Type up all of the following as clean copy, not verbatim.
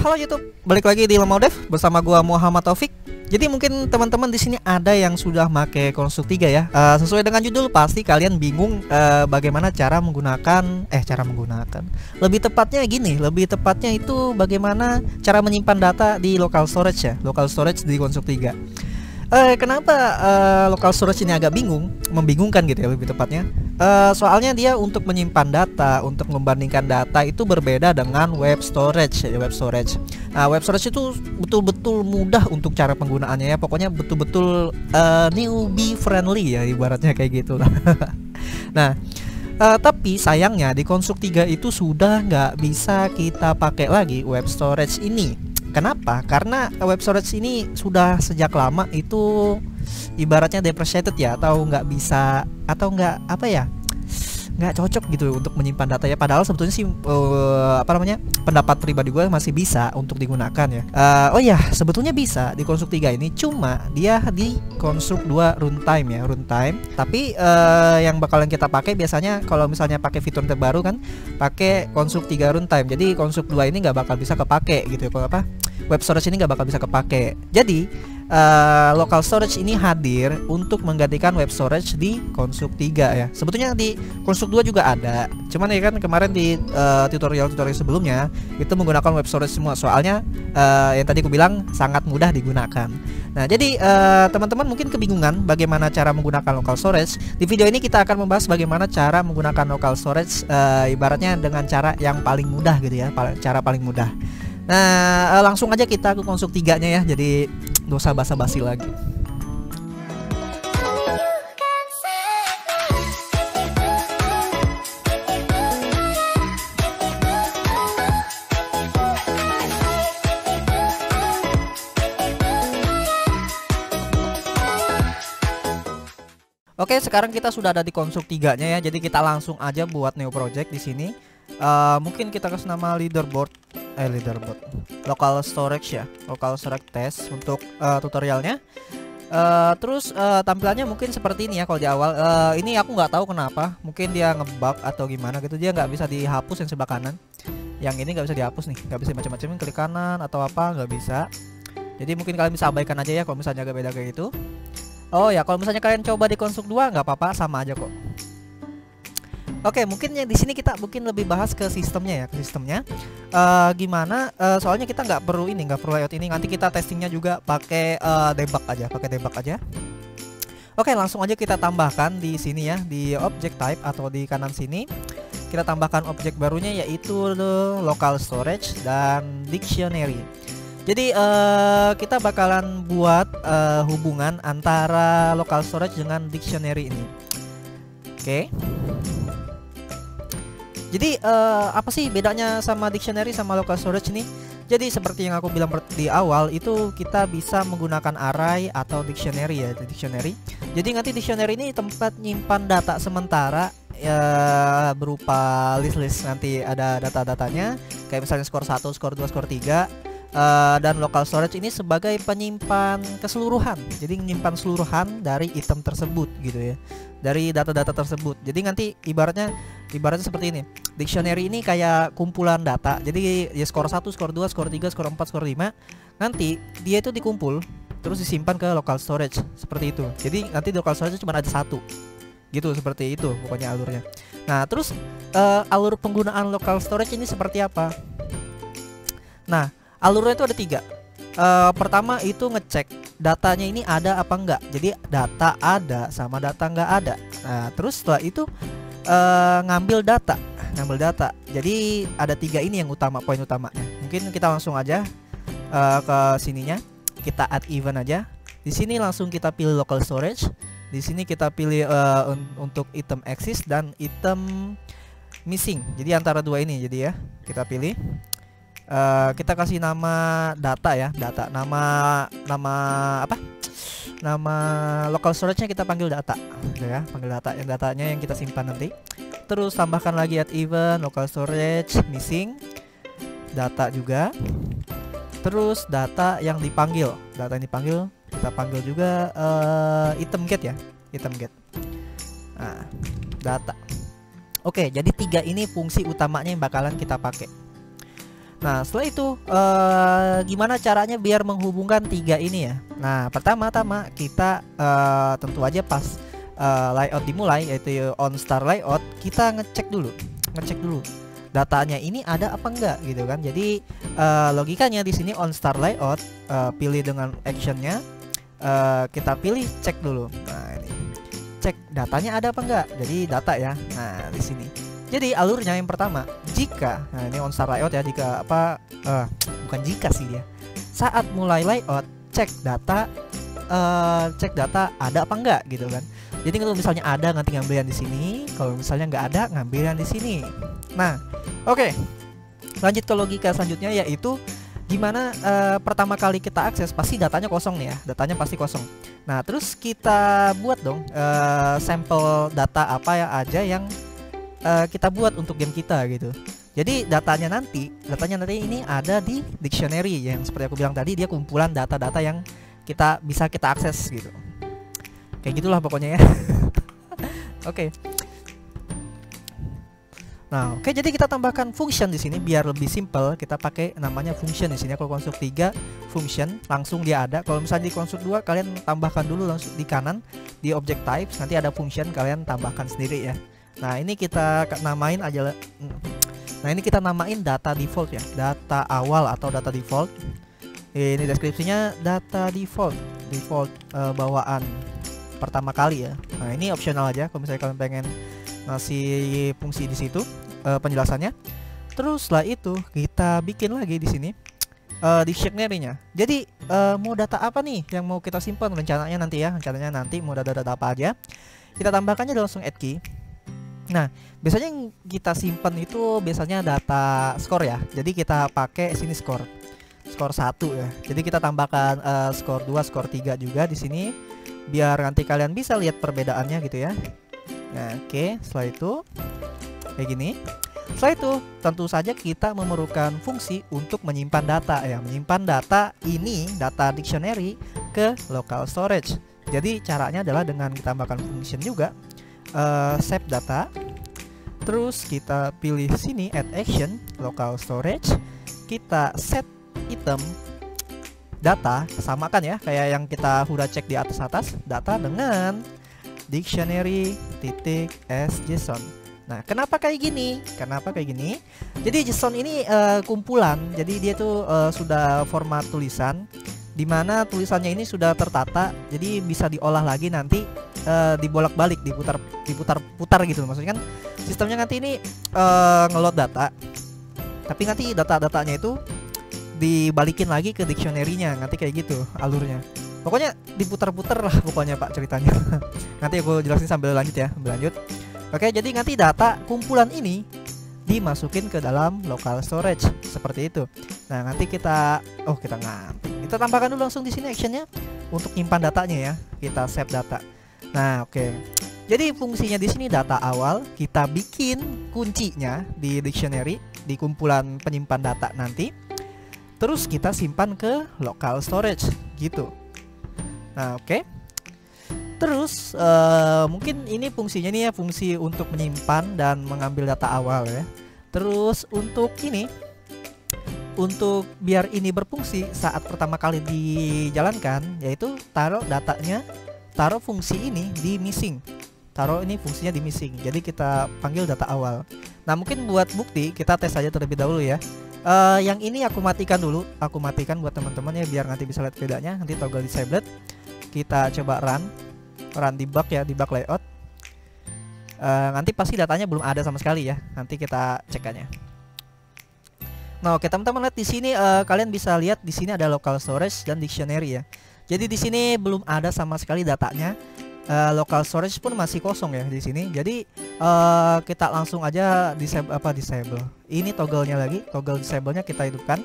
Halo YouTube, balik lagi di Lemau Dev bersama gua Muhammad Taufik. Jadi mungkin teman-teman di sini ada yang sudah make Construct 3 ya. Sesuai dengan judul pasti kalian bingung bagaimana cara menggunakan Lebih tepatnya gini, lebih tepatnya itu bagaimana cara menyimpan data di local storage ya, local storage di Construct 3. Kenapa local storage ini agak membingungkan gitu ya lebih tepatnya. Soalnya dia untuk menyimpan data, untuk membandingkan data itu berbeda dengan web storage ya, web storage. Nah, web storage itu betul-betul mudah untuk cara penggunaannya ya. Pokoknya betul-betul newbie friendly ya, ibaratnya kayak gitu lah. Nah, tapi sayangnya di Construct 3 itu sudah nggak bisa kita pakai lagi web storage ini. Kenapa? Karena web storage ini sudah sejak lama itu ibaratnya depreciated ya, atau nggak bisa, atau nggak cocok gitu untuk menyimpan data ya. Padahal sebetulnya sih pendapat pribadi gue masih bisa untuk digunakan ya. Oh ya, sebetulnya bisa di Construct 3 ini, cuma dia di Construct 2 runtime ya, runtime. Tapi yang bakalan kita pakai biasanya kalau misalnya pakai fitur terbaru kan pakai Construct 3 runtime. Jadi Construct 2 ini nggak bakal bisa kepake gitu ya. Kalau web storage ini nggak bakal bisa kepake. Jadi local storage ini hadir untuk menggantikan web storage di Construct 3 ya. Sebetulnya di Construct 2 juga ada, cuman ya kan kemarin di tutorial sebelumnya itu menggunakan web storage semua. Soalnya yang tadi aku bilang sangat mudah digunakan. Nah, jadi teman-teman mungkin kebingungan bagaimana cara menggunakan local storage. Di video ini kita akan membahas bagaimana cara menggunakan local storage, ibaratnya dengan cara yang paling mudah gitu ya, cara paling mudah. Nah, langsung aja kita ke Construct 3-nya ya. Jadi dosa basa-basi lagi. Oke, sekarang kita sudah ada di Construct 3-nya ya. Jadi kita langsung aja buat new project di sini. Mungkin kita kasih nama leaderboard local storage ya, local storage test untuk tutorialnya. Terus tampilannya mungkin seperti ini ya. Kalau di awal ini aku nggak tahu kenapa, mungkin dia ngebug atau gimana gitu, dia nggak bisa dihapus yang sebelah kanan. Yang ini nggak bisa dihapus nih, nggak bisa macam-macam klik kanan atau apa, nggak bisa. Jadi mungkin kalian bisa abaikan aja ya kalau misalnya agak beda kayak gitu. Oh ya, kalau misalnya kalian coba di Construct 2 nggak apa-apa, sama aja kok. Oke, mungkin di sini kita mungkin lebih bahas ke sistemnya ya, ke sistemnya. Gimana? Soalnya kita nggak perlu layout ini. Nanti kita testingnya juga pakai debug aja, Oke, langsung aja kita tambahkan di sini ya, di object type atau di kanan sini. Kita tambahkan objek barunya yaitu local storage dan dictionary. Jadi kita bakalan buat hubungan antara local storage dengan dictionary ini. Oke. Jadi apa sih bedanya sama dictionary sama local storage ini? Jadi seperti yang aku bilang di awal itu, kita bisa menggunakan array atau dictionary ya, dictionary. Jadi nanti dictionary ini tempat nyimpan data sementara ya, berupa list nanti ada data-datanya kayak misalnya skor 1, skor 2, skor 3. Dan local storage ini sebagai penyimpan keseluruhan. Jadi menyimpan keseluruhan dari item tersebut gitu ya, dari data-data tersebut. Jadi nanti ibaratnya seperti ini. Dictionary ini kayak kumpulan data. Jadi ya skor 1, skor 2, skor 3, skor 4, skor 5. Nanti dia itu dikumpul terus disimpan ke local storage seperti itu. Jadi nanti di local storage cuma ada satu. Gitu, seperti itu pokoknya alurnya. Nah, terus alur penggunaan local storage ini seperti apa? Nah, alurnya itu ada 3. Pertama itu ngecek datanya ini ada apa enggak. Jadi data ada sama data enggak ada. Nah, terus setelah itu ngambil data. Jadi ada 3 ini yang poin utamanya. Mungkin kita langsung aja ke sininya. Kita add event aja. Di sini langsung kita pilih local storage. Di sini kita pilih untuk item exist dan item missing. Jadi antara 2 ini jadi ya. Kita pilih. Kita kasih nama data ya, nama apa? Nama local storage-nya kita panggil data, gitu ya, panggil data, yang datanya yang kita simpan nanti. Terus tambahkan lagi add event local storage missing data juga. Terus data yang dipanggil, kita panggil juga item get ya, item get. Nah, data. Oke, jadi 3 ini fungsi utamanya yang bakalan kita pakai. Nah, setelah itu gimana caranya biar menghubungkan tiga ini ya? Nah, pertama-tama kita tentu aja pas layout dimulai, yaitu on start layout, kita ngecek dulu datanya ini ada apa enggak gitu kan. Jadi logikanya di sini on start layout, pilih dengan actionnya, kita pilih cek dulu. Nah, ini cek datanya ada apa enggak. Jadi data ya. Nah, di sini. Jadi alurnya yang pertama, jika, nah ini on start layout ya, jika apa, bukan jika sih dia, saat mulai layout cek data ada apa enggak gitu kan. Jadi kalau misalnya ada nanti ngambil yang di sini, kalau misalnya nggak ada ngambil yang di sini. Nah, oke. Lanjut ke logika selanjutnya, yaitu gimana pertama kali kita akses pasti datanya kosong nih ya, datanya pasti kosong. Nah, terus kita buat dong sampel data apa ya aja yang kita buat untuk game kita gitu. Jadi datanya nanti ini ada di dictionary yang seperti aku bilang tadi, dia kumpulan data-data yang bisa kita akses gitu. Kayak gitulah pokoknya ya. Oke. Nah, oke, jadi kita tambahkan function di sini biar lebih simple. Kita pakai namanya function di sini. Kalau konstruk 3 function langsung dia ada. Kalau misalnya di konstruk 2 kalian tambahkan dulu langsung di kanan di object types, nanti ada function, kalian tambahkan sendiri ya. Nah, ini kita namain aja. Nah, ini kita namain data default ya, data awal atau data default. Ini deskripsinya data default bawaan pertama kali ya. Nah, ini optional aja kalau misalnya kalian pengen ngasih fungsi di situ penjelasannya. Terus setelah itu kita bikin lagi di sini dictionary-nya. Jadi mau data apa nih yang mau kita simpan rencananya nanti mau data apa aja. Kita tambahkannya langsung add key. Nah, biasanya yang kita simpan itu biasanya data skor ya. Jadi kita pakai sini skor 1 ya. Jadi kita tambahkan skor 2, skor 3 juga di sini biar nanti kalian bisa lihat perbedaannya gitu ya. Nah, oke, setelah itu kayak gini. Setelah itu tentu saja kita memerlukan fungsi untuk menyimpan data ya, menyimpan data ini, data dictionary ke local storage. Jadi caranya adalah dengan ditambahkan function juga save data. Terus kita pilih sini add action local storage, kita set item data, samakan ya kayak yang kita udah cek di atas data dengan dictionary .sjson. Nah, kenapa kayak gini? Jadi JSON ini kumpulan. Jadi dia tuh sudah format tulisan, dimana tulisannya ini sudah tertata. Jadi bisa diolah lagi nanti, dibolak-balik, diputar-putar gitu. Maksudnya kan sistemnya nanti ini ngeload data, tapi nanti data-datanya itu dibalikin lagi ke dictionary-nya, nanti kayak gitu alurnya. Pokoknya diputar-putar lah pokoknya Pak ceritanya. Nanti aku jelasin sambil lanjut. Oke, jadi nanti data kumpulan ini dimasukin ke dalam local storage seperti itu. Nah, nanti kita tambahkan dulu langsung di sini actionnya untuk nyimpan datanya ya. Kita save data. Nah, oke. Jadi fungsinya di sini data awal, kita bikin kuncinya di dictionary, di kumpulan penyimpan data nanti. Terus kita simpan ke local storage gitu. Nah, oke. Terus mungkin ini fungsinya nih ya, fungsi untuk menyimpan dan mengambil data awal ya. Terus untuk biar ini berfungsi saat pertama kali dijalankan, yaitu taruh fungsi ini di missing. Taruh ini fungsinya di missing. Jadi kita panggil data awal. Nah, mungkin buat bukti kita tes aja terlebih dahulu ya. Yang ini aku matikan dulu, buat teman-teman ya biar nanti bisa lihat bedanya. Nanti toggle disabled. Kita coba run debug ya, debug layout. Nanti pasti datanya belum ada sama sekali ya. Nanti kita cekannya. Nah, oke teman-teman, lihat di sini kalian bisa lihat di sini ada local storage dan dictionary ya. Jadi di sini belum ada sama sekali datanya. Local storage pun masih kosong ya di sini. Jadi kita langsung aja disable. Ini toggle-nya lagi, toggle disable-nya kita hidupkan.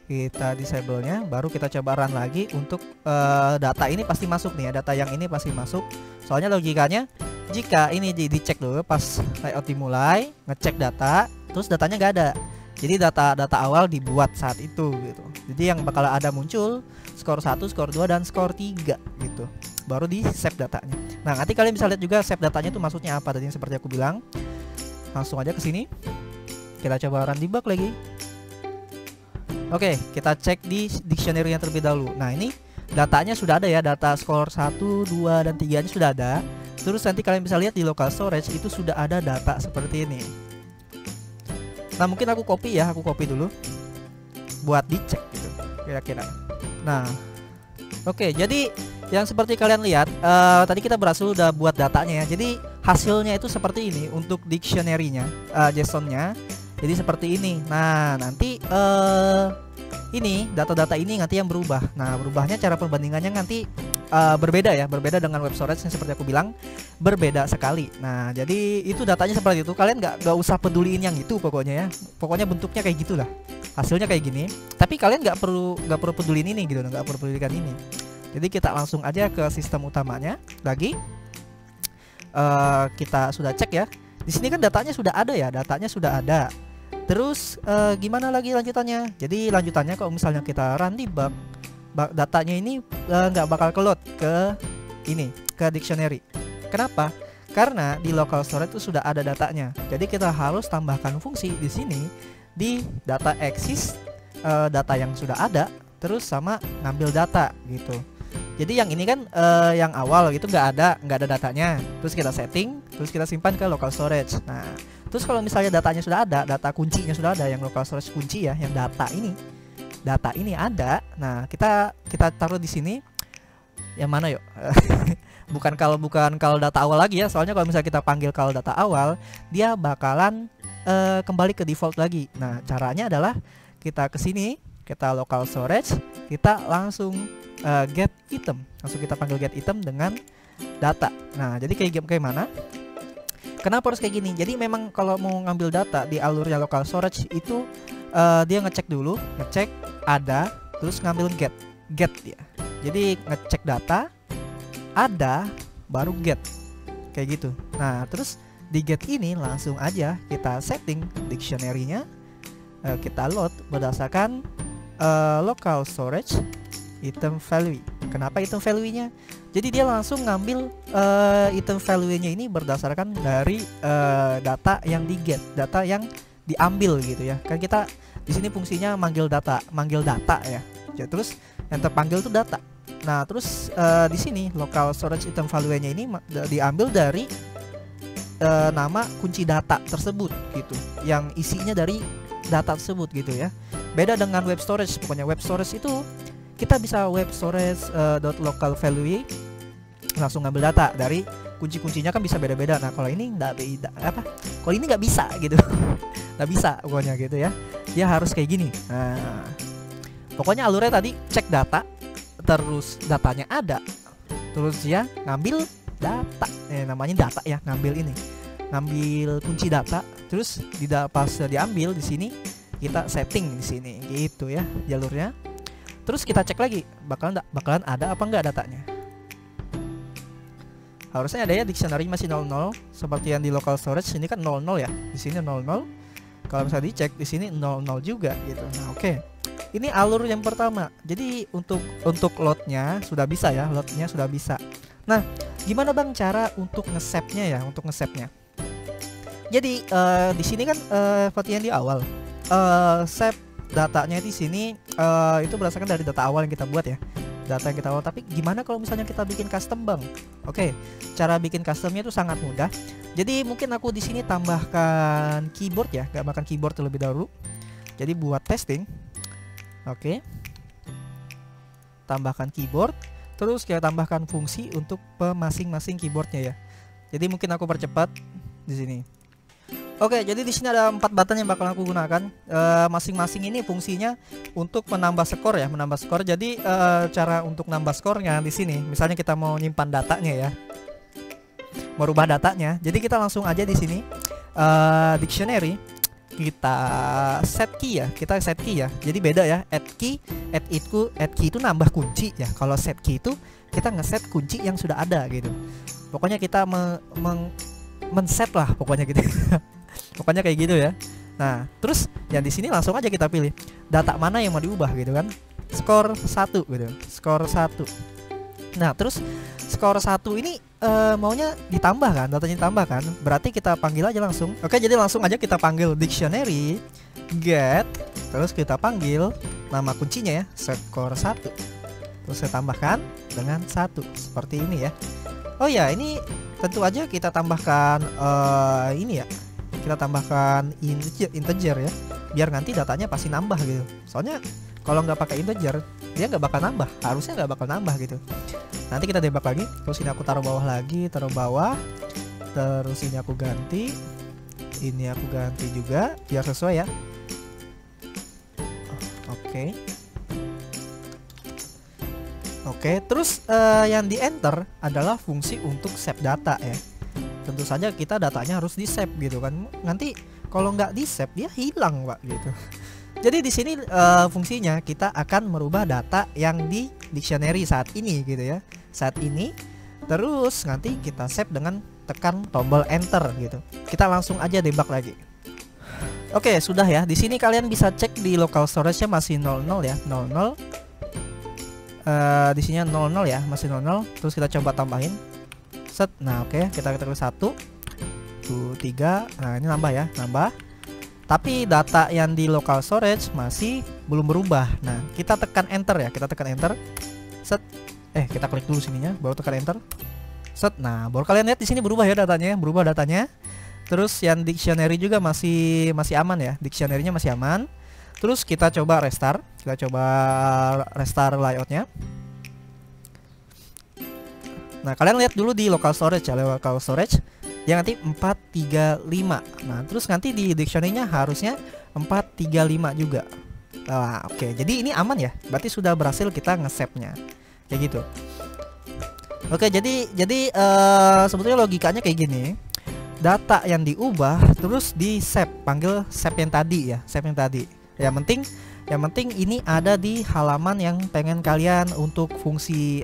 Kita disable-nya, baru kita coba run lagi untuk data ini pasti masuk nih ya. Data yang ini pasti masuk. Soalnya logikanya jika ini dicek dulu pas layout dimulai, ngecek data, terus datanya nggak ada. Jadi data awal dibuat saat itu gitu. Jadi yang bakal ada muncul skor 1, skor 2 dan skor 3 gitu. Baru di save datanya. Nah, nanti kalian bisa lihat juga save datanya itu maksudnya apa tadi seperti aku bilang. Langsung aja ke sini. Kita coba run debug lagi. Oke, kita cek di dictionary-nya terlebih dahulu. Nah, ini datanya sudah ada ya, data skor 1, 2, dan 3 nya sudah ada. Terus nanti kalian bisa lihat di local storage itu sudah ada data seperti ini. Nah, mungkin aku copy ya, aku copy dulu buat dicek gitu kira-kira. Nah, oke, jadi yang seperti kalian lihat tadi kita berhasil udah buat datanya ya. Jadi hasilnya itu seperti ini untuk dictionary-nya, JSON-nya. Jadi seperti ini. Nah, nanti ini data-data ini nanti yang berubah. Nah, berubahnya cara perbandingannya nanti berbeda ya, berbeda dengan web storage yang seperti aku bilang, berbeda sekali. Nah, jadi itu datanya seperti itu. Kalian nggak usah peduliin yang itu pokoknya ya. Pokoknya bentuknya kayak gitulah. Hasilnya kayak gini. Tapi kalian nggak perlu peduliin ini gitu, nggak perlu pedulikan ini. Jadi kita langsung aja ke sistem utamanya lagi. Kita sudah cek ya. Di sini kan datanya sudah ada ya, datanya sudah ada. Terus gimana lagi lanjutannya? Jadi lanjutannya kalau misalnya kita run debug, datanya ini nggak bakal keload ke ini, ke dictionary. Kenapa? Karena di local storage itu sudah ada datanya. Jadi kita harus tambahkan fungsi di sini di data exist, data yang sudah ada, terus sama ngambil data gitu. Jadi yang ini kan yang awal gitu nggak ada datanya. Terus kita setting, terus kita simpan ke local storage. Nah, terus kalau misalnya datanya sudah ada, data kuncinya sudah ada, yang local storage kunci ya, yang data ini ada. Nah, kita taruh di sini. Yang mana yuk? bukan kalau data awal lagi ya. Soalnya kalau misalnya kita panggil kalau data awal, dia bakalan kembali ke default lagi. Nah, caranya adalah kita ke sini, kita local storage, kita langsung get item. Langsung kita panggil get item dengan data. Nah, jadi kayak mana? Kenapa harus kayak gini? Jadi memang kalau mau ngambil data di alurnya local storage itu dia ngecek dulu, ngecek ada, terus ngambil get ya. Jadi ngecek data ada, baru get kayak gitu. Nah, terus di get ini langsung aja kita setting dictionary-nya, kita load berdasarkan local storage item value. Kenapa item value-nya? Jadi dia langsung ngambil item value-nya ini berdasarkan dari data yang di get, data yang diambil gitu ya. Kan kita di sini fungsinya manggil data ya. Terus yang terpanggil itu data. Nah, terus di sini local storage item value-nya ini diambil dari nama kunci data tersebut gitu, yang isinya dari data tersebut gitu ya. Beda dengan web storage. Pokoknya web storage itu kita bisa web storage .local value langsung ngambil data dari kunci-kuncinya, kan bisa beda-beda. Nah, kalau ini kalau ini nggak bisa gitu. Nggak bisa pokoknya gitu ya. Dia harus kayak gini. Nah, pokoknya alurnya tadi cek data, terus datanya ada, terus ya ngambil data, namanya data ya, ngambil kunci data, terus pas diambil di sini kita setting di sini gitu ya jalurnya. Terus kita cek lagi bakalan ada apa enggak datanya. Harusnya ada ya, dictionary masih 00 seperti yang di local storage. Ini kan 00 ya, di sini 00. Kalau misalnya dicek di sini 00 juga gitu. Nah, oke. Ini alur yang pertama. Jadi untuk loadnya sudah bisa ya, loadnya sudah bisa. Nah, gimana bang cara untuk nge-save-nya ya, untuk nge-save-nya? Jadi di sini kan seperti yang di awal, save datanya di sini itu berdasarkan dari data awal yang kita buat ya, data yang kita awal. Tapi gimana kalau misalnya kita bikin custom bang? Oke, cara bikin customnya itu sangat mudah. Jadi mungkin aku di sini tambahkan keyboard ya, tambahkan keyboard terlebih dahulu. Jadi buat testing, oke, tambahkan keyboard, terus kita tambahkan fungsi untuk masing-masing keyboardnya ya. Jadi mungkin aku percepat di sini. Oke, jadi di sini ada 4 button yang bakal aku gunakan. Masing-masing ini fungsinya untuk menambah skor ya, menambah skor. Jadi cara untuk nambah skornya di sini, misalnya kita mau nyimpan datanya ya, merubah datanya. Jadi kita langsung aja di sini dictionary, kita set key ya, Jadi beda ya, add key itu nambah kunci ya. Kalau set key itu kita ngeset kunci yang sudah ada gitu. Pokoknya kita men-set lah pokoknya gitu. Pokoknya kayak gitu ya. Nah, terus yang di sini langsung aja kita pilih data mana yang mau diubah gitu kan. Skor 1 gitu. Skor 1. Nah, terus skor 1 ini maunya ditambah kan, datanya ditambah kan. Berarti kita panggil aja langsung. Oke, jadi langsung aja kita panggil dictionary get, terus kita panggil nama kuncinya ya, skor 1. Terus saya tambahkan dengan 1 seperti ini ya. Oh ya, ini tentu aja kita tambahkan ini ya. Kita tambahkan integer ya, biar nanti datanya pasti nambah gitu. Soalnya kalau nggak pakai integer, dia nggak bakal nambah. Harusnya nggak bakal nambah gitu. Nanti kita debug lagi. Terus ini aku taruh bawah lagi, taruh bawah. Terus ini aku ganti. Ini aku ganti juga biar sesuai ya. Oke, terus yang di enter adalah fungsi untuk save data ya. Tentu saja kita datanya harus di save gitu kan. Nanti kalau nggak di save dia hilang Pak gitu. Jadi di sini fungsinya kita akan merubah data yang di dictionary saat ini gitu ya. Saat ini. Terus nanti kita save dengan tekan tombol enter gitu. Kita langsung aja debug lagi. Oke, sudah ya. Di sini kalian bisa cek di local storage-nya masih 00 ya, 00. Di sini 00 ya, masih 00. Terus kita coba tambahin. Set. Nah, oke, kita klik 1 2 3. Nah, ini nambah ya, nambah. Tapi data yang di local storage masih belum berubah. Nah, kita tekan enter ya, kita tekan enter. Set. Kita klik dulu sininya, baru tekan enter. Set. Nah, baru kalian lihat di sini berubah ya datanya, berubah datanya. Terus yang dictionary juga masih aman ya, dictionary-nya masih aman. Terus kita coba restart, layoutnya. Nah, kalian lihat dulu di local storage ya, local storage yang nanti 435. Nah, terus nanti di dictionary-nya harusnya 435 juga. Nah, oke. Jadi ini aman ya. Berarti sudah berhasil kita nge-save-nya. Kayak gitu. Oke, jadi sebetulnya logikanya kayak gini. Data yang diubah terus di save, panggil save yang tadi ya, save yang tadi. Yang penting ini ada di halaman yang pengen kalian untuk fungsi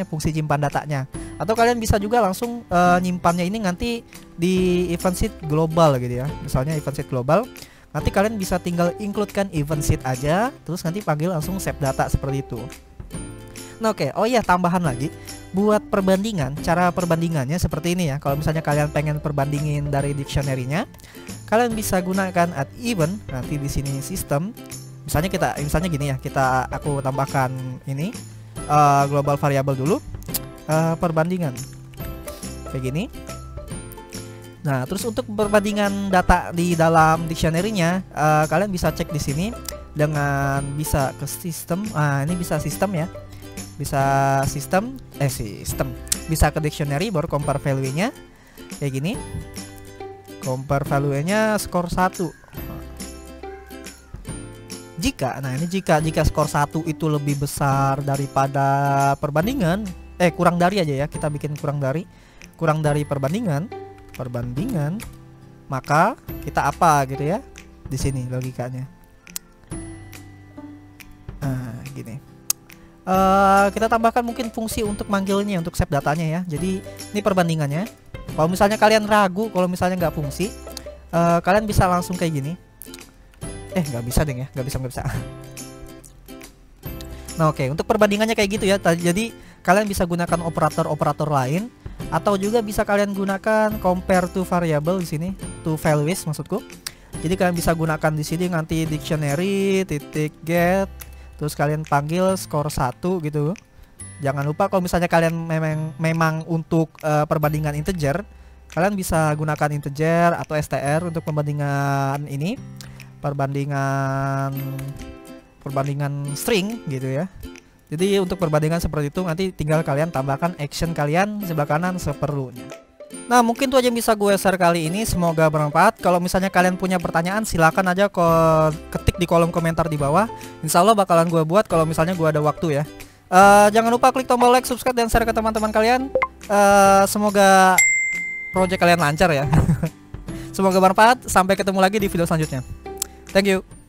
fungsi simpan datanya. Atau kalian bisa juga langsung nyimpannya ini nanti di event sheet global gitu ya. Misalnya event sheet global, nanti kalian bisa tinggal includekan event sheet aja, terus nanti panggil langsung save data seperti itu. Nah, oke. Oh iya, tambahan lagi buat perbandingan, cara perbandingannya seperti ini ya. Kalau misalnya kalian pengen perbandingin dari dictionary-nya, kalian bisa gunakan add event. Nanti di sini sistem. Misalnya gini ya, aku tambahkan ini global variable dulu, perbandingan kayak gini. Nah, terus untuk perbandingan data di dalam dictionary-nya, kalian bisa cek di sini dengan bisa ke sistem. Ini bisa sistem ya. Bisa sistem, bisa ke dictionary, baru compare value-nya kayak gini. Compare value-nya skor 1. Jika skor 1 itu lebih besar daripada perbandingan, kurang dari aja ya, kita bikin kurang dari perbandingan, maka kita apa gitu ya. Di sini logikanya. Nah, gini. Kita tambahkan mungkin fungsi untuk manggilnya, untuk save datanya ya. Jadi ini perbandingannya. Kalau misalnya kalian ragu, kalau misalnya nggak fungsi, kalian bisa langsung kayak gini. Nggak bisa deh ya, nggak bisa. Nah, oke, untuk perbandingannya kayak gitu ya. Jadi kalian bisa gunakan operator lain, atau juga bisa kalian gunakan compare to variable di sini, to values maksudku. Jadi kalian bisa gunakan di sini nanti dictionary .get. Terus kalian panggil skor 1 gitu. Jangan lupa kalau misalnya kalian memang untuk perbandingan integer, kalian bisa gunakan integer atau str untuk perbandingan ini. Perbandingan string gitu ya. Jadi untuk perbandingan seperti itu nanti tinggal kalian tambahkan action kalian sebelah kanan seperlunya. Nah, mungkin itu aja yang bisa gue share kali ini. Semoga bermanfaat. Kalau misalnya kalian punya pertanyaan, silakan aja ketik di kolom komentar di bawah. Insya Allah bakalan gue buat kalau misalnya gue ada waktu ya. Jangan lupa klik tombol like, subscribe, dan share ke teman-teman kalian. Semoga project kalian lancar ya. Semoga bermanfaat. Sampai ketemu lagi di video selanjutnya. Thank you.